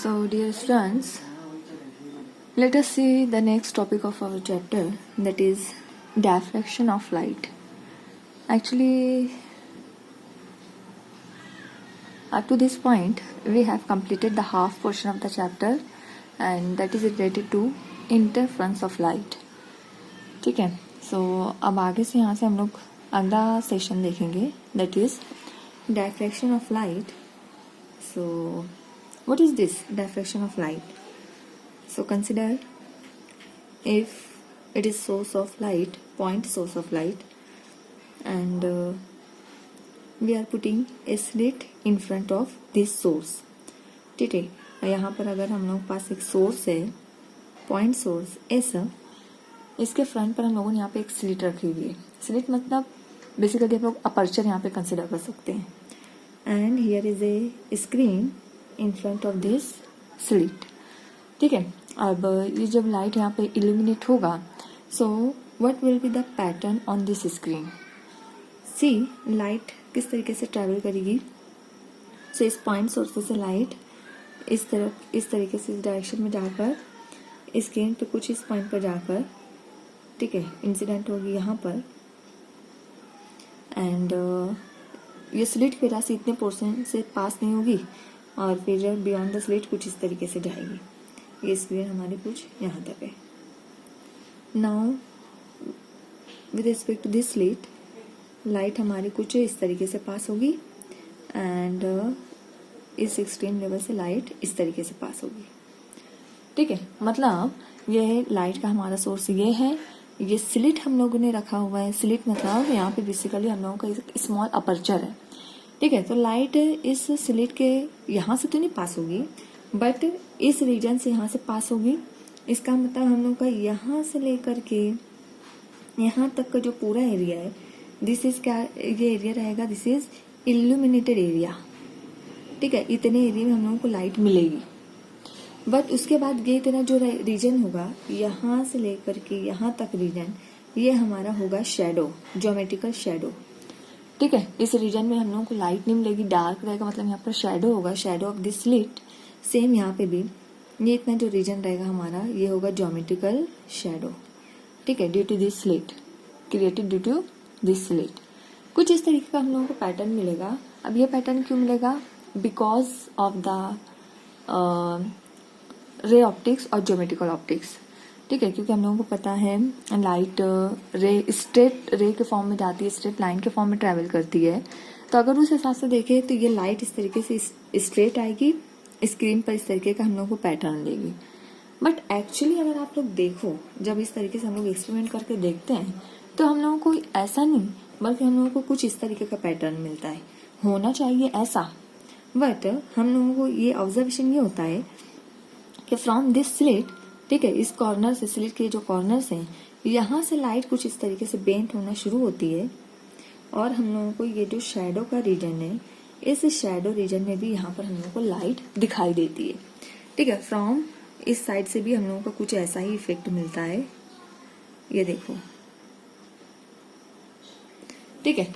So, dear students, let us see the next topic of our chapter, that is diffraction of light. Actually, up to this point, we have completed the half portion of the chapter, and that is related to interference of light. ठीक है, so अब आगे से यहाँ से हम लोग अगला सेशन देखेंगे, that is diffraction of light. So, what is this diffraction of light? So consider if it is source of light, point source of light, and we are putting a slit in front of this source. ठीक है, यहाँ पर अगर हम लोग पास एक source है, point source ऐसा, इसके फ्रंट पर हम लोगों ने यहाँ पे एक स्लिट रखी हुई है. स्लिट मतलब बेसिकली हम लोग अपर्चर यहाँ पे कंसिडर कर सकते हैं. And here is a screen in front of this slit. ठीक है, अब ये जब लाइट यहाँ पे इल्यूमिनेट होगा, so what will be the pattern on this screen. See light किस तरीके से ट्रैवल करेगी. सो इस पॉइंट सोर्स से लाइट इस तरफ इस तरीके से इस डायरेक्शन में जाकर स्क्रीन पे कुछ इस पॉइंट पर जाकर, ठीक है, इंसिडेंट होगी यहाँ पर. एंड ये स्लिट की वजह से इतने पोर्शन से पास नहीं होगी और फिर बियॉन्ड द स्लिट कुछ इस तरीके से जाएगी. ये स्क्रीन हमारी कुछ यहाँ तक है. Now with respect to this slit, light हमारी कुछ इस तरीके से पास होगी एंड इस एक्सट्रीम लेवल से लाइट इस तरीके से पास होगी. ठीक है, मतलब ये लाइट का हमारा सोर्स ये है. ये स्लिट हम लोगों ने रखा हुआ है. स्लिट मतलब यहाँ पे बेसिकली हम लोगों का एक स्मॉल अपर्चर है. ठीक है, तो लाइट इस स्लिट के यहाँ से तो नहीं पास होगी, बट इस रीजन से यहाँ से पास होगी. इसका मतलब हम लोग का यहाँ से लेकर के यहाँ तक का जो पूरा एरिया है, दिस इज क्या, ये एरिया रहेगा, दिस इज इल्यूमिनेटेड एरिया. ठीक है, इतने एरिया में हम लोगों को लाइट मिलेगी. बट उसके बाद ये इतना जो रीजन होगा, यहाँ से लेकर के यहाँ तक रीजन, ये हमारा होगा शेडो, ज्योमेट्रिकल शेडो. ठीक है, इस रीजन में हम लोगों को लाइट नहीं मिलेगी, डार्क रहेगा, मतलब यहाँ पर शेडो होगा, shadow of this slit. Same यहाँ पे भी ये इतना जो रीजन रहेगा हमारा, ये होगा ज्योमेट्रिकल शेडो. ठीक है, due to this slit, created due to this slit. कुछ इस तरीके का हम लोगों को पैटर्न मिलेगा. अब ये पैटर्न क्यों मिलेगा? Because of the ray optics और ज्योमेट्रिकल ऑप्टिक्स. ठीक है, क्योंकि हम लोगों को पता है लाइट रे स्ट्रेट रे के फॉर्म में जाती है, स्ट्रेट लाइन के फॉर्म में ट्रैवल करती है. तो अगर उस हिसाब से देखें तो ये लाइट इस तरीके से स्ट्रेट आएगी, स्क्रीन पर इस तरीके का हम लोग को पैटर्न देगी. बट एक्चुअली अगर आप लोग देखो, जब इस तरीके से हम लोग एक्सपेरिमेंट करके देखते हैं, तो हम लोगों को ऐसा नहीं, बल्कि हम लोगों को कुछ इस तरीके का पैटर्न मिलता है. होना चाहिए ऐसा, बट हम लोगों को ये ऑब्जर्वेशन ये होता है कि फ्रॉम दिस स्लिट, ठीक है, इस कॉर्नर से, स्लिट के जो कॉर्नर्स हैं, यहाँ से लाइट कुछ इस तरीके से बेंट होना शुरू होती है. और हम लोगों को ये जो शेडो का रीजन है, इस शेडो रीजन में भी यहाँ पर हम लोगों को लाइट दिखाई देती है. ठीक है, फ्रॉम इस साइड से भी हम लोगों को कुछ ऐसा ही इफेक्ट मिलता है. ये देखो. ठीक है,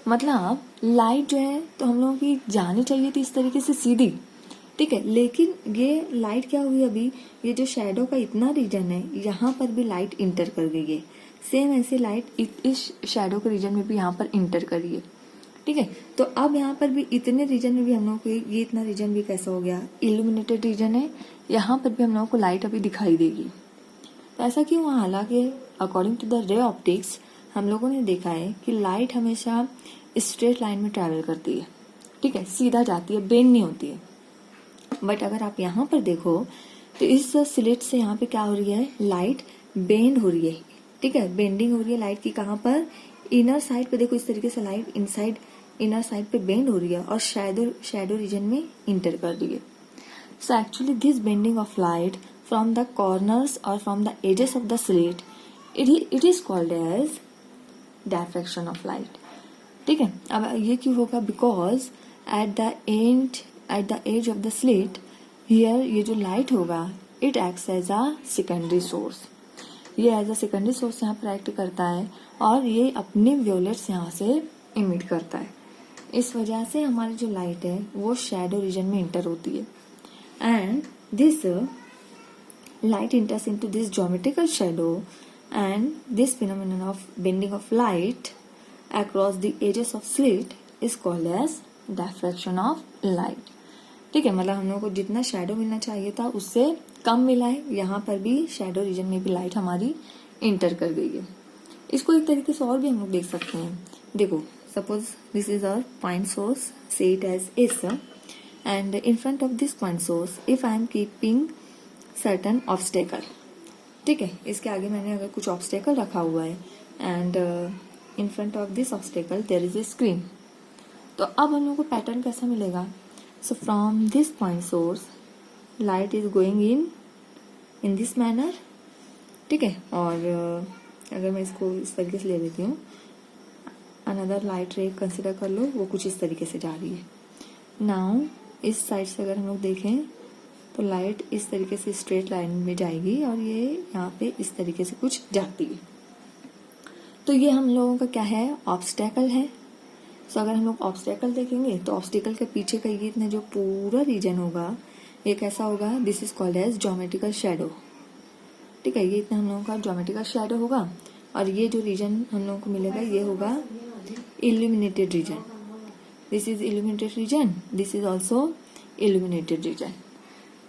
मतलब लाइट जो है तो हम लोगों की जानी चाहिए थी इस तरीके से सीधी. ठीक है, लेकिन ये लाइट क्या हुई, अभी ये जो शेडो का इतना रीजन है, यहाँ पर भी लाइट इंटर कर गई है. सेम ऐसे लाइट इस शेडो के रीजन में भी यहाँ पर इंटर करी है. ठीक है, तो अब यहाँ पर भी इतने रीजन में भी हम लोग को ये इतना रीजन भी कैसा हो गया, इल्यूमिनेटेड रीजन है. यहाँ पर भी हम लोगों को लाइट अभी दिखाई देगी. तो ऐसा क्यों हुआ? हालांकि according to the ray optics हम लोगों ने देखा है कि लाइट हमेशा स्ट्रेट लाइन में ट्रैवल करती है. ठीक है, सीधा जाती है, बेंड नहीं होती है. बट अगर आप यहाँ पर देखो तो इस स्लिट से यहाँ पे क्या हो रही है, लाइट बेंड हो रही है. ठीक है, बेंडिंग हो रही है लाइट की. कहाँ पर? इनर साइड पे देखो, इस तरीके से लाइट इनसाइड इनर साइड पे बेंड हो रही है और शेडो रीजन में इंटर कर रही है. So actually this bending of light from the corners और from the edges of the slit, it is called as diffraction of light. ठीक है, अब ये क्यों होगा? Because at the edge of the slit, here ये जो लाइट होगा, it acts as a secondary source. ये एज अ सेकेंडरी सोर्स यहाँ पर एक्ट करता है और ये अपने व्योलेट्स यहाँ से इमिट करता है. इस वजह से हमारी जो लाइट है वो शेडो रीजन में इंटर होती है. and this light enters into this geometrical shadow, and this phenomenon of bending of light across the edges of slit is called as diffraction of light. ठीक है, मतलब हम लोगों को जितना शेडो मिलना चाहिए था उससे कम मिला है। यहाँ पर भी शेडो रीजन में भी लाइट हमारी इंटर कर गई है। इसको एक तरीके से और भी हम लोग देख सकते हैं। देखो, suppose this is our point source, say it as S, and in front of this point source if I am keeping certain obstacle, ठीक है, इसके आगे मैंने अगर कुछ ऑब्स्टेकल रखा हुआ है and in front of this obstacle there is a screen, तो अब हम लोग को पैटर्न कैसा मिलेगा? So from this point source light is going in this manner, ठीक है, और अगर मैं इसको इस तरीके से ले लेती हूँ, अनदर लाइट रे कंसिडर कर लो, वो कुछ इस तरीके से जा रही है। नाउ इस साइड से अगर हम लोग देखें तो लाइट इस तरीके से स्ट्रेट लाइन में जाएगी और ये यहाँ पे इस तरीके से कुछ जाती है। तो ये हम लोगों का क्या है? ऑब्स्टेकल है। सो अगर हम लोग ऑब्स्टेकल देखेंगे तो ऑब्स्टेकल के पीछे का ये इतना जो पूरा रीजन होगा ये कैसा होगा? This is called as geometrical shadow, ठीक है, ये इतना हम लोगों का ज्योमेट्रिकल शेडो होगा। और ये जो रीजन हम लोगों को मिलेगा ये होगा illuminated region. This is illuminated region, this is also illuminated region,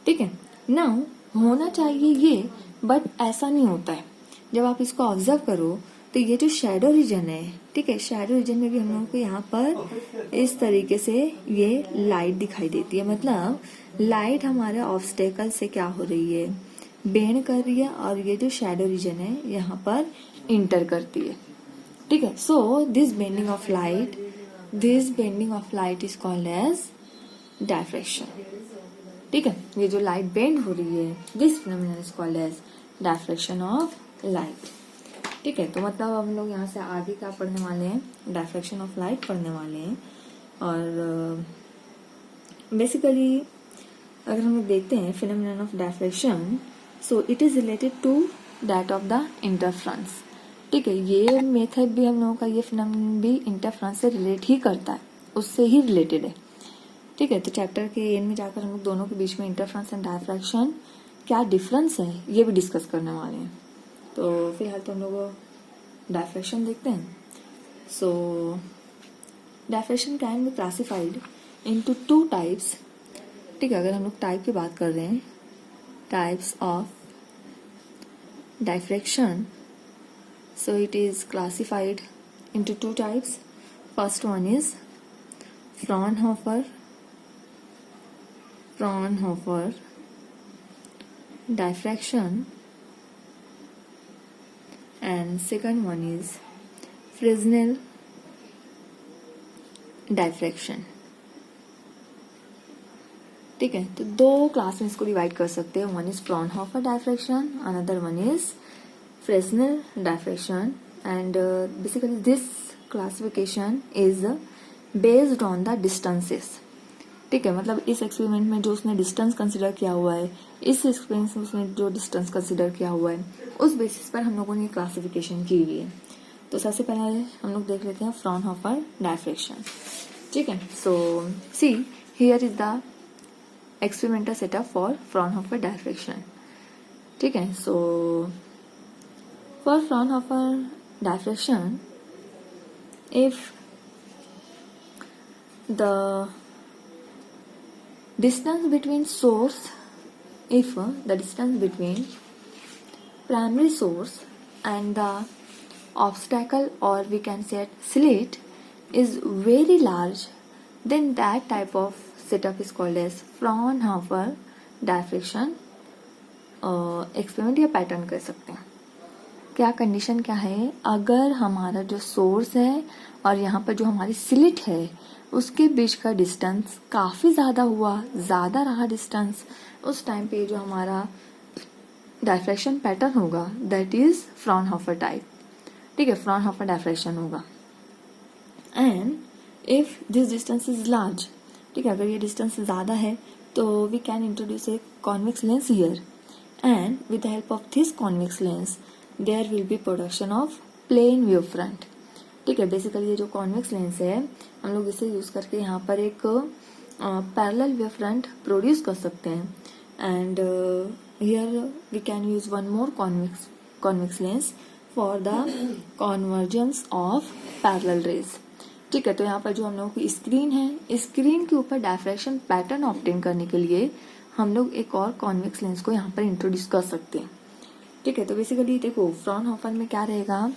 ठीक है। नाउ होना चाहिए ये, बट ऐसा नहीं होता है। जब आप इसको ऑब्जर्व करो तो ये जो शेडो रीजन है, ठीक है, शेडो रीजन में भी हम लोगों को यहाँ पर इस तरीके से ये लाइट दिखाई देती है। मतलब लाइट हमारे ऑब्स्टेकल से क्या हो रही है? बेंड कर रही है, और ये जो शेडो रीजन है यहाँ पर इंटर करती है, ठीक है। So this bending of light is called as diffraction, ठीक है। ये जो लाइट बेंड हो रही है, this phenomenon is called as diffraction of light, ठीक है। तो मतलब हम लोग यहाँ से आगे क्या पढ़ने वाले हैं? डायफ्रैक्शन ऑफ लाइट पढ़ने वाले हैं। और बेसिकली अगर हम लोग देखते हैं phenomenon of diffraction, so it is related to that of the interference, ठीक है। ये मेथड भी हम लोगों का, ये फिनोमेनन भी इंटरफ्रेंस से रिलेट ही करता है, उससे ही रिलेटेड है, ठीक है। तो चैप्टर के एंड में जाकर हम लोग दोनों के बीच में इंटरफ्रेंस एंड डायफ्रैक्शन क्या डिफरेंस है ये भी डिस्कस करने वाले हैं। तो फिलहाल तो हम लोग डायफ्रैक्शन देखते हैं। So diffraction can be classified into 2 types, ठीक है। अगर हम लोग टाइप की बात कर रहे हैं, types of diffraction, so it is classified into 2 types. First one is Fraunhofer diffraction, and second one is Fresnel diffraction, ठीक है। तो 2 क्लास में इसको डिवाइड कर सकते हैं। One is Fraunhofer diffraction, another one is Fresnel diffraction, and basically this classification is based on the distances, ठीक है। मतलब इस एक्सपेरिमेंट में जो उसने डिस्टेंस कंसिडर किया हुआ है, इस एक्सपेरिमेंट में उसने जो डिस्टेंस कंसिडर किया हुआ है, उस बेसिस पर हम लोगों ने क्लासिफिकेशन की हुई है। तो सबसे पहले हम लोग देख लेते हैं फ्रॉनहोफर डायफ्रैक्शन, ठीक है। So see here is the experimental setup for Fraunhofer diffraction, ठीक है। So for Fraunhofer diffraction, if the distance between primary source and the obstacle, or we can say slit, is very large, then that type of setup is called as Fraunhofer diffraction experiment या pattern कर सकते हैं। क्या condition क्या है? अगर हमारा जो सोर्स है और यहाँ पर जो हमारी स्लिट है उसके बीच का डिस्टेंस काफ़ी ज़्यादा रहा डिस्टेंस, उस टाइम पे जो हमारा डायफ्रैक्शन पैटर्न होगा दैट इज फ्रॉनहोफर टाइप, ठीक है, फ्रॉनहोफर डायफ्रैक्शन होगा। And if this distance is large, ठीक है, अगर ये डिस्टेंस ज़्यादा है तो we can introduce a convex lens here, and with the help of this convex lens there will be production of plane wave front, ठीक है। बेसिकली ये जो कॉन्वेक्स लेंस है हम लोग इसे यूज़ करके यहाँ पर एक पैरेलल वेव फ्रंट प्रोड्यूस कर सकते हैं. And here we can use one more convex lens for the convergence of parallel rays. ठीक है, तो यहाँ पर जो हम लोगों की स्क्रीन है, स्क्रीन के ऊपर डायफ्रैक्शन पैटर्न ऑब्टेन करने के लिए हम लोग एक और कॉन्वेक्स लेंस को यहाँ पर इंट्रोड्यूस कर सकते हैं. ठीक है, तो बेसिकली देखो फ्रॉनहोफर में क्या रहेगा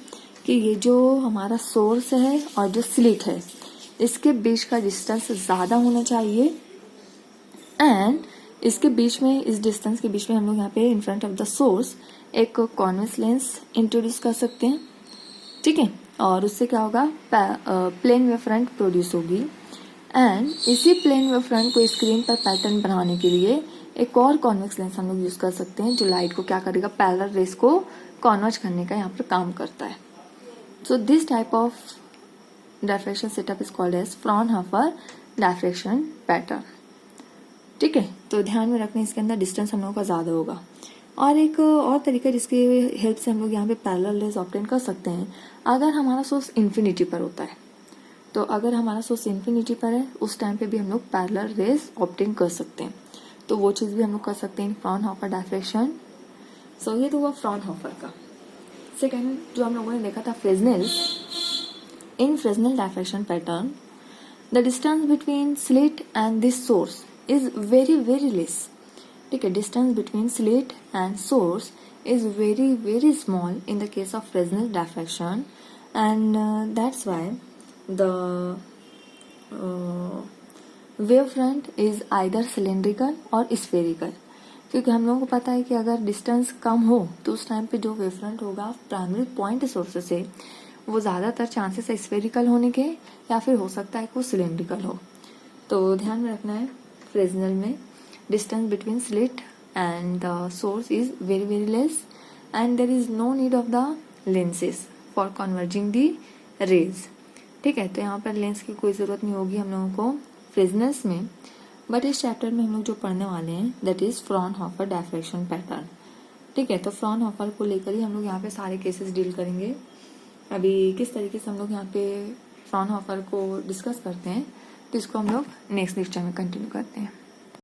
कि ये जो हमारा सोर्स है और जो स्लिट है इसके बीच का डिस्टेंस ज़्यादा होना चाहिए. एंड इसके बीच में, इस डिस्टेंस के बीच में हम लोग यहाँ पे इन फ्रंट ऑफ द सोर्स एक कॉन्वेक्स लेंस इंट्रोड्यूस कर सकते हैं. ठीक है, और उससे क्या होगा, प्लेन वेव फ्रंट प्रोड्यूस होगी. एंड इसी प्लेन वेव फ्रंट को स्क्रीन पर पैटर्न बनाने के लिए एक और कॉन्वेक्स लेंस हम लोग यूज कर सकते हैं जो लाइट को क्या करेगा, पैरेलल रेस को कॉन्वर्ज करने का यहाँ पर काम करता है. So this type of diffraction setup is called as Fraunhofer diffraction pattern. ठीक है, तो ध्यान में रखना इसके अंदर डिस्टेंस हम लोगों का ज्यादा होगा. और एक और तरीका जिसके हेल्प से हम लोग यहाँ पे पैरेलल रेज ऑब्टेन कर सकते हैं, अगर हमारा सोर्स इन्फिनिटी पर होता है, तो अगर हमारा सोर्स इन्फिनिटी पर है उस टाइम पे भी हम लोग पैरेलल रेज ऑब्टेन कर सकते हैं. तो वो चीज भी हम लोग कर सकते हैं इन फ्रॉनहोफर डायफ्रैक्शन. सो ये तो हुआ फ्रॉनहोफर का. सेकेंड जो हम लोगों ने देखा था Fresnel. In Fresnel diffraction pattern the distance between slit and this source is very very less. ठीक है, distance between slit and source is very small in the case of Fresnel diffraction, and that's why the wavefront is either cylindrical or spherical. क्योंकि हम लोगों को पता है कि अगर डिस्टेंस कम हो तो उस टाइम पे जो वेवफ्रंट होगा प्राइमरी पॉइंट सोर्स से वो ज़्यादातर चांसेस है स्फेरिकल होने के, या फिर हो सकता है कि वो सिलेंड्रिकल हो. तो ध्यान में रखना है फ्रेस्नेल में distance between slit and the source is very less and there is no need of the lenses for converging the rays. ठीक है, तो यहाँ पर लेंस की कोई ज़रूरत नहीं होगी हम लोगों को फ्रेस्नेल्स में. बट इस चैप्टर में हम लोग जो पढ़ने वाले हैं that is Fraunhofer diffraction pattern. ठीक है, तो फ्रॉनहोफर को लेकर ही हम लोग यहाँ पे सारे केसेस डील करेंगे. अभी किस तरीके से हम लोग यहाँ पे फ्रॉनहोफर को डिस्कस करते हैं तो इसको हम लोग नेक्स्ट लेक्चर में कंटिन्यू करते हैं.